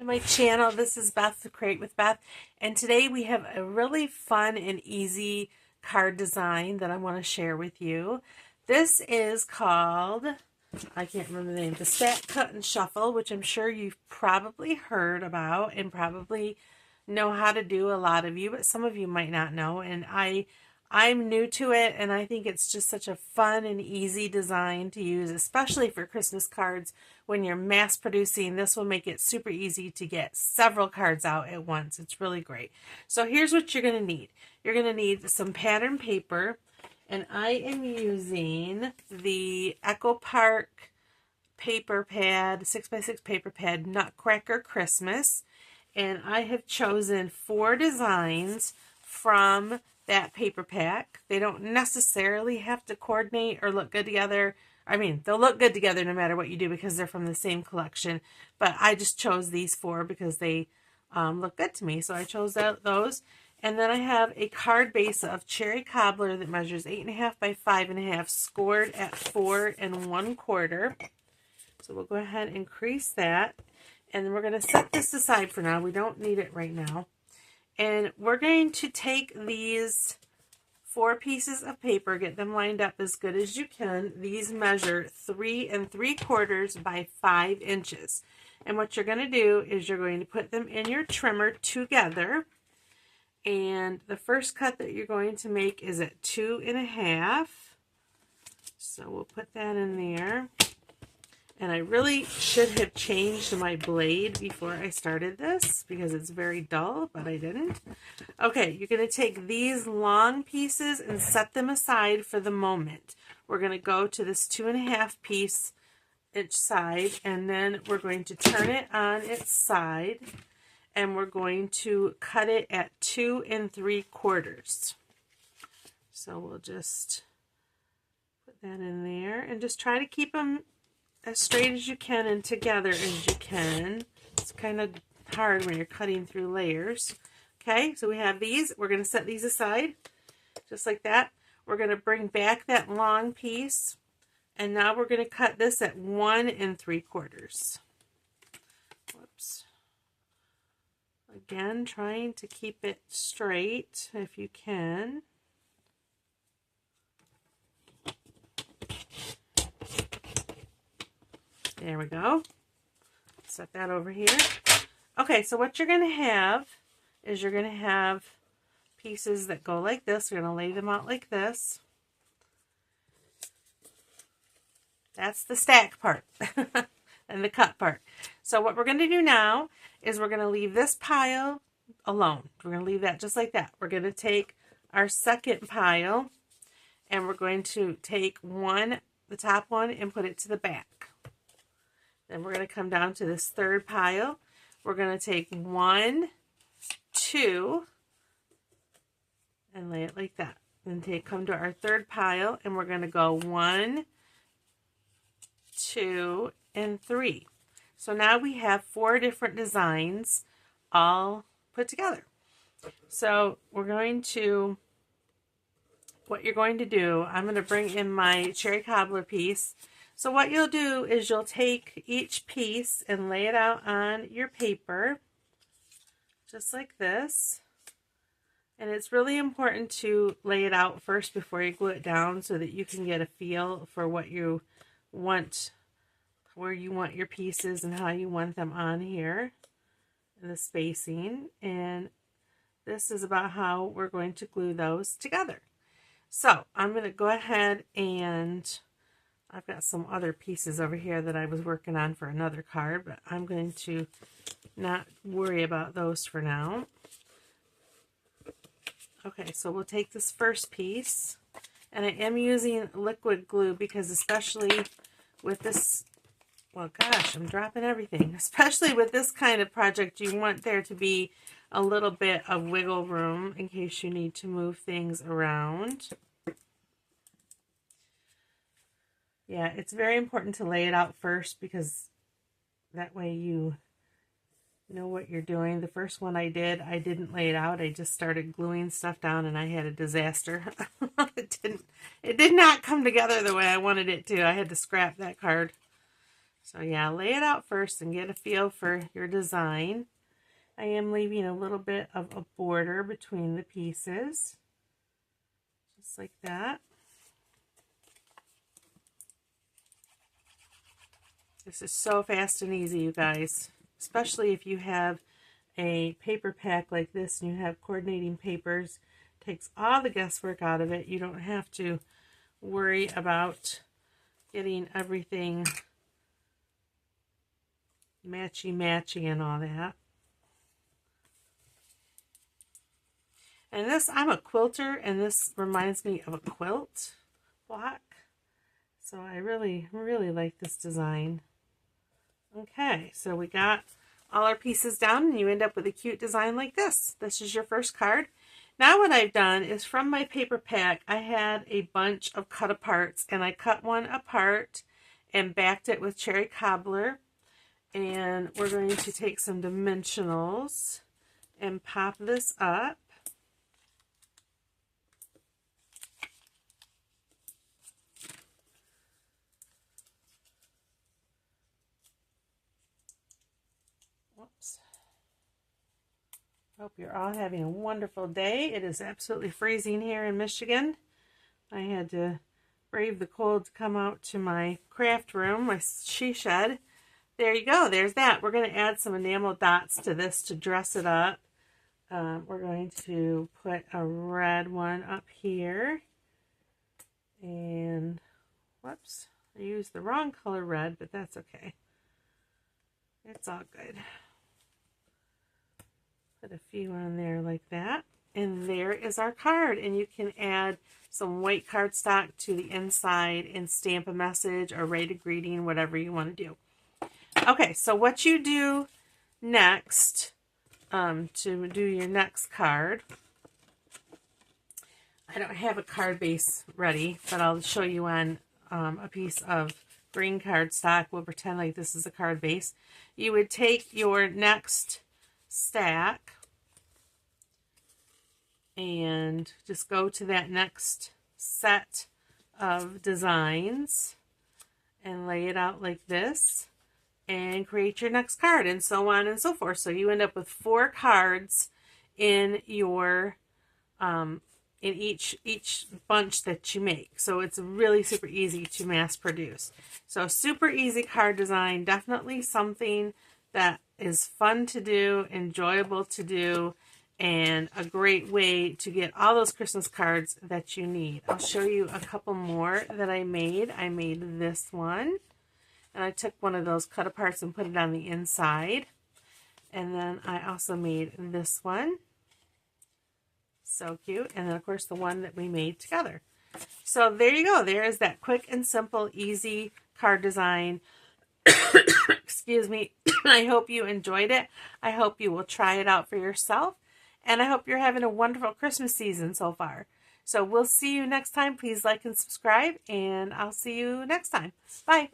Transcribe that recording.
My channel. This is Beth, the Create with Beth, and today we have a really fun and easy card design that I want to share with you. This is called, I can't remember the name, the Stack, Cut, and Shuffle, which I'm sure you've probably heard about and probably know how to do, a lot of you, but some of you might not know, and I'm new to it, and I think it's just such a fun and easy design to use, especially for Christmas cards. When you're mass producing, this will make it super easy to get several cards out at once. It's really great. So here's what you're going to need. You're going to need some pattern paper, and I am using the Echo Park paper pad, 6x6 paper pad, Nutcracker Christmas, and I have chosen 4 designs from that paper pack. They don't necessarily have to coordinate or look good together. I mean, they'll look good together no matter what you do because they're from the same collection, but I just chose these 4 because they look good to me, so I chose those. And then I have a card base of cherry cobbler that measures 8.5 by 5.5, scored at 4 1/4. So we'll go ahead and crease that. And then we're going to set this aside for now. We don't need it right now. And we're going to take these 4 pieces of paper, get them lined up as good as you can. These measure 3 3/4 by 5 inches. And what you're going to do is you're going to put them in your trimmer together. And the first cut that you're going to make is at 2.5. So we'll put that in there. And I really should have changed my blade before I started this because it's very dull, but I didn't. Okay, you're going to take these long pieces and set them aside for the moment. We're going to go to this 2.5 piece each side, and then we're going to turn it on its side, and we're going to cut it at 2 3/4. So we'll just put that in there and just try to keep them as straight as you can and together as you can. It's kind of hard when you're cutting through layers. Okay, so we have these. We're going to set these aside just like that. We're going to bring back that long piece, and now we're going to cut this at 1 3/4. Whoops. Again, trying to keep it straight if you can. There we go. Set that over here. Okay, so what you're going to have is you're going to have pieces that go like this. You're going to lay them out like this. That's the stack part and the cut part. So what we're going to do now is we're going to leave this pile alone. We're going to leave that just like that. We're going to take our second pile and we're going to take the top one, and put it to the back. Then we're going to come down to this third pile. We're going to take 1, 2, and lay it like that. Then come to our third pile, and we're going to go 1, 2, and 3. So now we have 4 different designs all put together. So we're going to, what you're going to do, I'm going to bring in my cherry cobbler piece. So what you'll do is you'll take each piece and lay it out on your paper, just like this. And it's really important to lay it out first before you glue it down so that you can get a feel for what you want, where you want your pieces and how you want them on here, and the spacing. And this is about how we're going to glue those together. So I'm going to go ahead, and I've got some other pieces over here that I was working on for another card, but I'm going to not worry about those for now. Okay, so we'll take this first piece, and I am using liquid glue because especially with this, well gosh, I'm dropping everything. Especially with this kind of project, you want there to be a little bit of wiggle room in case you need to move things around. Yeah, it's very important to lay it out first because that way you know what you're doing. The first one I didn't lay it out. I just started gluing stuff down and I had a disaster. It did not come together the way I wanted it to. I had to scrap that card. So yeah, lay it out first and get a feel for your design. I am leaving a little bit of a border between the pieces, just like that. This is so fast and easy, you guys, especially if you have a paper pack like this and you have coordinating papers. It takes all the guesswork out of it. You don't have to worry about getting everything matchy-matchy and all that. And this, I'm a quilter, and this reminds me of a quilt block. So I really, really like this design. Okay, so we got all our pieces down, and you end up with a cute design like this. This is your first card. Now what I've done is, from my paper pack, I had a bunch of cut aparts, and I cut one apart and backed it with cherry cobbler. And we're going to take some dimensionals and pop this up. Whoops. Hope you're all having a wonderful day. It is absolutely freezing here in Michigan. I had to brave the cold to come out to my craft room, my she shed. There you go. There's that. We're going to add some enamel dots to this to dress it up. We're going to put a red one up here. And, whoops, I used the wrong color red, but that's okay. It's all good. Put a few on there like that. And there is our card. And you can add some white cardstock to the inside and stamp a message or write a greeting, whatever you want to do. Okay, so what you do next to do your next card, I don't have a card base ready, but I'll show you on a piece of green cardstock. We'll pretend like this is a card base. You would take your next stack and just go to that next set of designs and lay it out like this and create your next card, and so on and so forth. So you end up with 4 cards in your in each bunch that you make. So it's really super easy to mass produce. So super easy card design, definitely something that is fun to do, enjoyable to do, and a great way to get all those Christmas cards that you need. I'll show you a couple more that I made. I made this one, and I took one of those cut aparts and put it on the inside. And then I also made this one. So cute. And then, of course, the one that we made together. So there you go. There is that quick and simple, easy card design. Excuse me. I hope you enjoyed it. I hope you will try it out for yourself. And I hope you're having a wonderful Christmas season so far. So we'll see you next time. Please like and subscribe, and I'll see you next time. Bye.